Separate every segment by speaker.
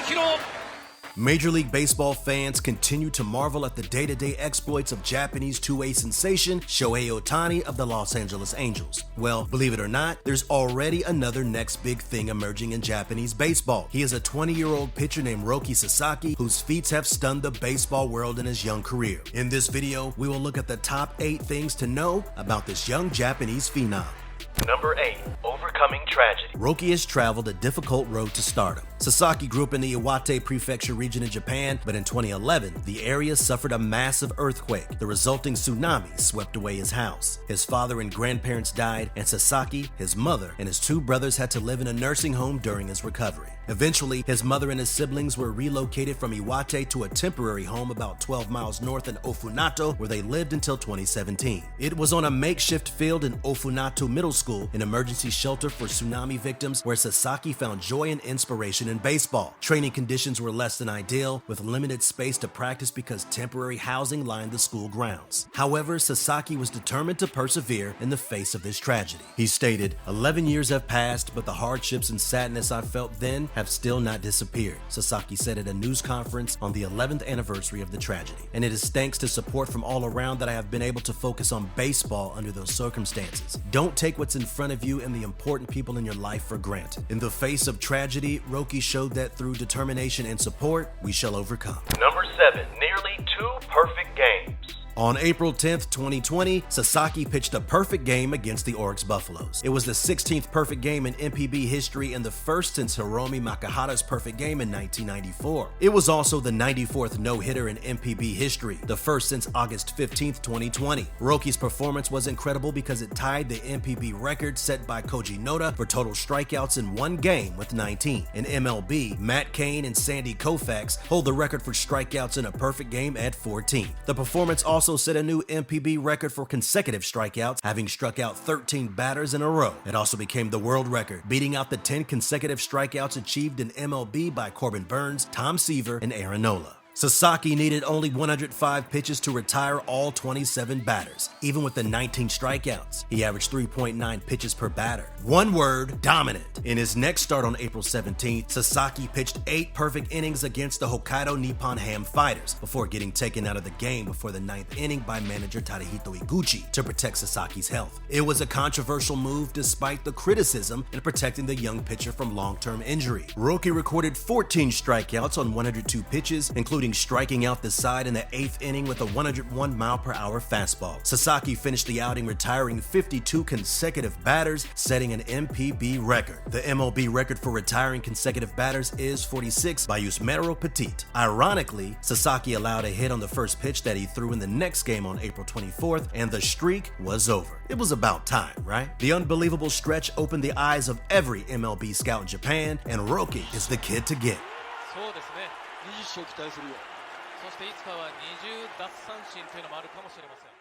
Speaker 1: キロ。
Speaker 2: Major League Baseball fans continue to marvel at the day-to-day exploits of Japanese two-way sensation Shohei Ohtani of the Los Angeles Angels. Well, believe it or not, there's already another next big thing emerging in Japanese baseball. He is a 20-year-old pitcher named Roki Sasaki whose feats have stunned the baseball world in his young career. In this video, we will look at the top 8 things to know about this young Japanese phenom.
Speaker 3: Number 8. Overcoming tragedy.
Speaker 2: Roki has traveled a difficult road to stardom. Sasaki grew up in the Iwate Prefecture region in Japan, but in 2011, the area suffered a massive earthquake. The resulting tsunami swept away his house. His father and grandparents died, and Sasaki, his mother, and his 2 brothers had to live in a nursing home during his recovery. Eventually, his mother and his siblings were relocated from Iwate to a temporary home about 12 miles north in Ofunato, where they lived until 2017. It was on a makeshift field in Ofunato Middle School, an emergency shelter for tsunami victims, where Sasaki found joy and inspiration in baseball. Training conditions were less than ideal, with limited space to practice because temporary housing lined the school grounds. However, Sasaki was determined to persevere in the face of this tragedy. He stated, "11 years have passed, but the hardships and sadness I felt then have still not disappeared," Sasaki said at a news conference on the 11th anniversary of the tragedy. "And it is thanks to support from all around that I have been able to focus on baseball under those circumstances. Don't take what's in front of you and the important people in your life for granted." In the face of tragedy, Roki showed that through determination and support, we shall overcome.
Speaker 3: Number 7. Nearly 2 perfect games.
Speaker 2: On April 10th, 2020, Sasaki pitched a perfect game against the Oryx Buffaloes. It was the 16th perfect game in NPB history and the first since Hiromi Makahara's perfect game in 1994. It was also the 94th no-hitter in NPB history, the first since August 15th, 2020. Roki's performance was incredible because it tied the NPB record set by Koji Noda for total strikeouts in one game with 19. In MLB, Matt Cain and Sandy Koufax hold the record for strikeouts in a perfect game at 14. The performance also set a new NPB record for consecutive strikeouts, having struck out 13 batters in a row. It also became the world record, beating out the 10 consecutive strikeouts achieved in MLB by Corbin Burns, Tom Seaver, and Aaron Nola. Sasaki needed only 105 pitches to retire all 27 batters, even with the 19 strikeouts. He averaged 3.9 pitches per batter. One word, dominant. In his next start on April 17th, Sasaki pitched 8 perfect innings against the Hokkaido Nippon Ham Fighters before getting taken out of the game before the 9th inning by manager Tadahito Iguchi to protect Sasaki's health. It was a controversial move despite the criticism in protecting the young pitcher from long-term injury. Roki recorded 14 strikeouts on 102 pitches, including striking out the side in the 8th inning with a 101 mile-per-hour fastball. Sasaki finished the outing retiring 52 consecutive batters, setting an NPB record. The MLB record for retiring consecutive batters is 46 by Yusmeiro Petit. Ironically, Sasaki allowed a hit on the first pitch that he threw in the next game on April 24th, and the streak was over. It was about time, right? The unbelievable stretch opened the eyes of every MLB scout in Japan, and Roki is the kid to get.
Speaker 1: そうですね。20勝期待するよ。そしていつかは20奪三振というのもあるかもしれません。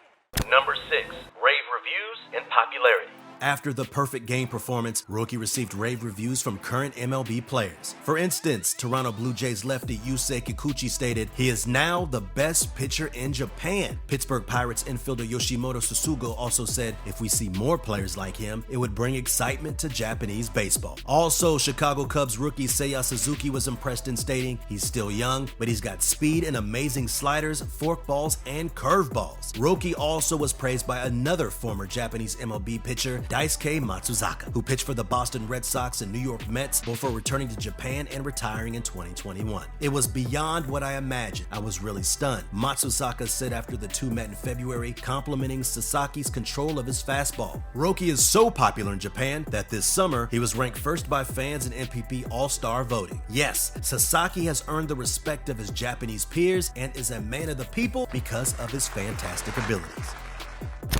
Speaker 3: Number 6. Rave Reviews and popularity.
Speaker 2: After the perfect game performance, Roki received rave reviews from current MLB players. For instance, Toronto Blue Jays lefty Yusei Kikuchi stated, "He is now the best pitcher in Japan." Pittsburgh Pirates infielder Yoshimoto Susugo also said, "If we see more players like him, it would bring excitement to Japanese baseball." Also, Chicago Cubs rookie Seiya Suzuki was impressed in stating, "He's still young, but he's got speed and amazing sliders, forkballs, and curveballs." Roki also was praised by another former Japanese MLB pitcher, Daisuke Matsuzaka, who pitched for the Boston Red Sox and New York Mets before returning to Japan and retiring in 2021. "It was beyond what I imagined. I was really stunned," Matsuzaka said after the two met in February, complimenting Sasaki's control of his fastball. Roki is so popular in Japan that this summer he was ranked first by fans in NPB All-Star voting. Yes, Sasaki has earned the respect of his Japanese peers and is a man of the people because of his fantastic abilities.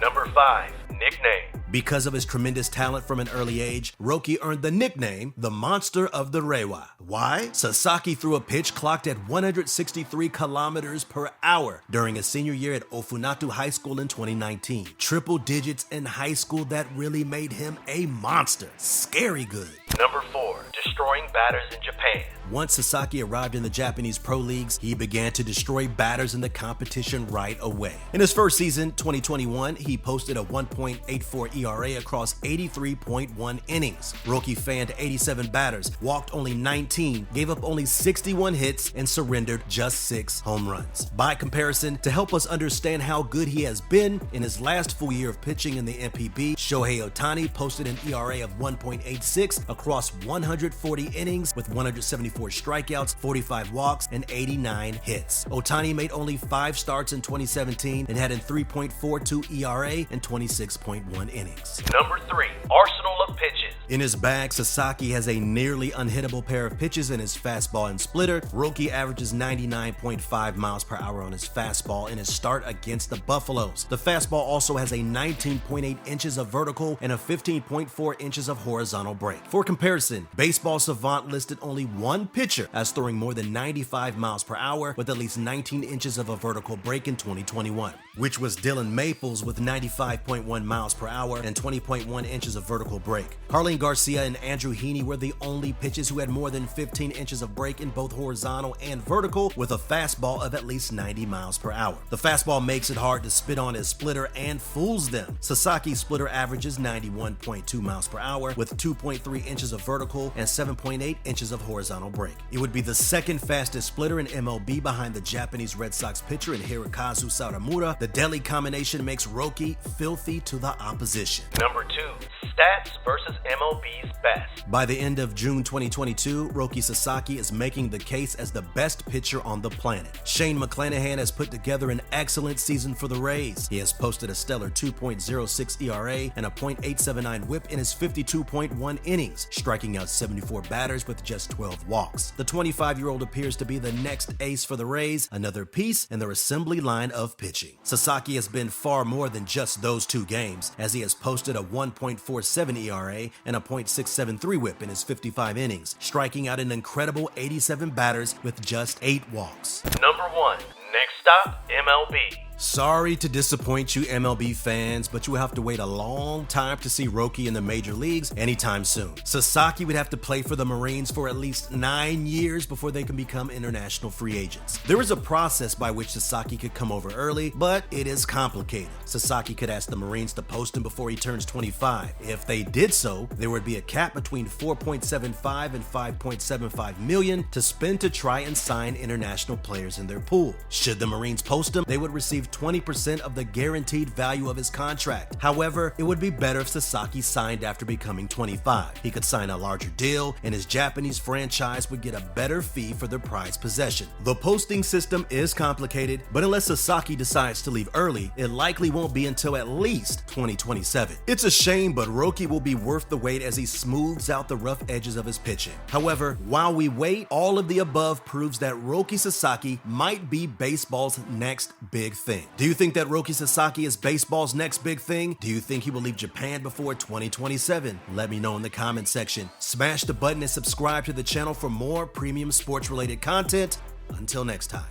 Speaker 3: Number 5. Nickname.
Speaker 2: Because of his tremendous talent from an early age, Roki earned the nickname the Monster of the Raywai. Why? Sasaki threw a pitch clocked at 163 kilometers per hour during his senior year at Ofunato High School in 2019. Triple digits in high school that really made him a monster. Scary good.
Speaker 3: Number 4. Destroying batters in Japan.
Speaker 2: Once Sasaki arrived in the Japanese pro leagues, he began to destroy batters in the competition right away. In his first season, 2021, he posted a 1.84 ERA across 83.1 innings. Roki fanned 87 batters, walked only 19, gave up only 61 hits, and surrendered just 6 home runs. By comparison, to help us understand how good he has been in his last full year of pitching in the NPB, Shohei Ohtani posted an ERA of 1.86 across 140 innings with 174 strikeouts, 45 walks, and 89 hits. Ohtani made only 5 starts in 2017 and had a 3.42 ERA and 26.1 innings.
Speaker 3: Number 3, arsenal of pitches.
Speaker 2: In his bag, Sasaki has a nearly unhittable pair of pitches in his fastball and splitter. Roki averages 99.5 miles per hour on his fastball in his start against the Buffaloes. The fastball also has a 19.8 inches of vertical and a 15.4 inches of horizontal break. For comparison, Baseball Savant listed only one pitcher as throwing more than 95 miles per hour with at least 19 inches of a vertical break in 2021, which was Dylan Maples with 95.1 miles per hour and 20.1 inches of vertical break. Carlin Garcia and Andrew Heaney were the only pitchers who had more than 15 inches of break in both horizontal and vertical with a fastball of at least 90 miles per hour. The fastball makes it hard to spit on his splitter and fools them. Sasaki's splitter averages 91.2 miles per hour with 2.3 inches of vertical and 7.8 inches of horizontal break. It would be the second fastest splitter in MLB behind the Japanese Red Sox pitcher and Hirokazu Sawamura. The deadly combination makes Roki filthy to the opposition.
Speaker 3: Number 2, stats versus MLB's best.
Speaker 2: By the end of June 2022, Roki Sasaki is making the case as the best pitcher on the planet. Shane McClanahan has put together an excellent season for the Rays. He has posted a stellar 2.06 ERA and a .879 whip in his 52.1 innings, striking out 74 batters with just 12 walks. The 25-year-old appears to be the next ace for the Rays, another piece in their assembly line of pitching. Sasaki has been far more than just those 2 games, as he has posted a 1.47 ERA and a .673 whip in his 55 innings, striking out an incredible 87 batters with just 8 walks.
Speaker 3: Number 1, next stop, MLB.
Speaker 2: Sorry to disappoint you MLB fans, but you will have to wait a long time to see Roki in the major leagues anytime soon. Sasaki would have to play for the Marines for at least 9 years before they can become international free agents. There is a process by which Sasaki could come over early, but it is complicated. Sasaki could ask the Marines to post him before he turns 25. If they did so, there would be a cap between 4.75 and 5.75 million to spend to try and sign international players in their pool. Should the Marines post him, they would receive 20% of the guaranteed value of his contract. However, it would be better if Sasaki signed after becoming 25. He could sign a larger deal, and his Japanese franchise would get a better fee for their prized possession. The posting system is complicated, but unless Sasaki decides to leave early, it likely won't be until at least 2027. It's a shame, but Roki will be worth the wait as he smooths out the rough edges of his pitching. However, while we wait, all of the above proves that Roki Sasaki might be baseball's next big thing. Do you think that Roki Sasaki is baseball's next big thing? Do you think he will leave Japan before 2027? Let me know in the comment section. Smash the button and subscribe to the channel for more premium sports related content. Until next time.